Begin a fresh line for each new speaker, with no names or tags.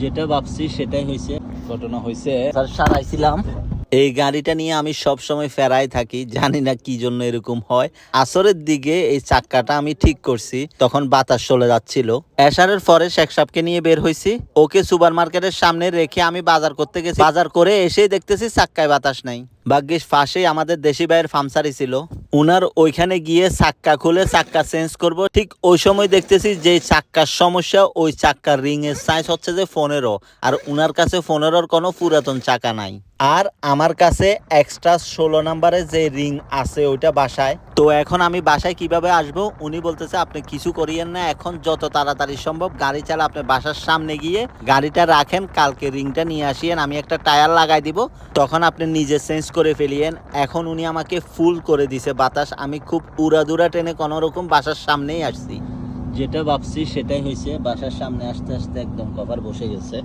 যেটা ভাবছি সেটাই হয়েছে। ঘটনা হয়েছে সারাইছিলাম এই গাড়িটা নিয়ে আমি সব সময় ফেরাই থাকি, জানি না কি জন্য এরকম হয়। আসরের দিকে এই চাক্কাটা আমি ঠিক করছি, তখন বাতাস চলে যাচ্ছিল। এশারের পরে শেখ সাহেবকে নিয়ে বের হয়েছি, ওকে সুপার মার্কেটের সামনে রেখে আমি বাজার করতে গেছি। বাজার করে এসেই দেখতেছি চাক্কায় বাতাস নাই। ভাগ্যিস পাশেই আমাদের দেশি ভাইয়ের ফার্মসারি ছিল, উনার ওইখানে গিয়ে চাক্কা খুলে চাক্কা চেঞ্জ করব। ঠিক ওই সময় দেখতেছি যে চাক্কার সমস্যা, ওই চাক্কার রিং এর সাইজ হচ্ছে যে 15, আর উনার কাছে 15-র কোনো পুরাতন চাকা নাই। আর আমার কাছে এক্সট্রা 16 নাম্বারের যে রিং আছে ওইটা বাসায়। তো এখন আমি বাসায় কিভাবে আসব? উনি বলতেছে আপনি কিছু করিয়েন না, এখন যত তাড়াতাড়ি সম্ভব গাড়ি চালা আপনি বাসার সামনে গিয়ে গাড়িটা রাখেন, কালকে রিংটা নিয়ে আসিয়েন, আমি একটা টায়ার লাগাই দিব, তখন আপনি নিজে চেঞ্জ করে ফেলিয়েন। এখন উনি আমাকে ফুল করে দিছে বাতাস, আমি খুব উড়াদুরা টেনে কোনো রকম বাসার সামনেই আসছি। যেটা ভাবছি সেটাই হয়েছে, বাসার সামনে আসতে আসতে একদম কভার বসে গেছে।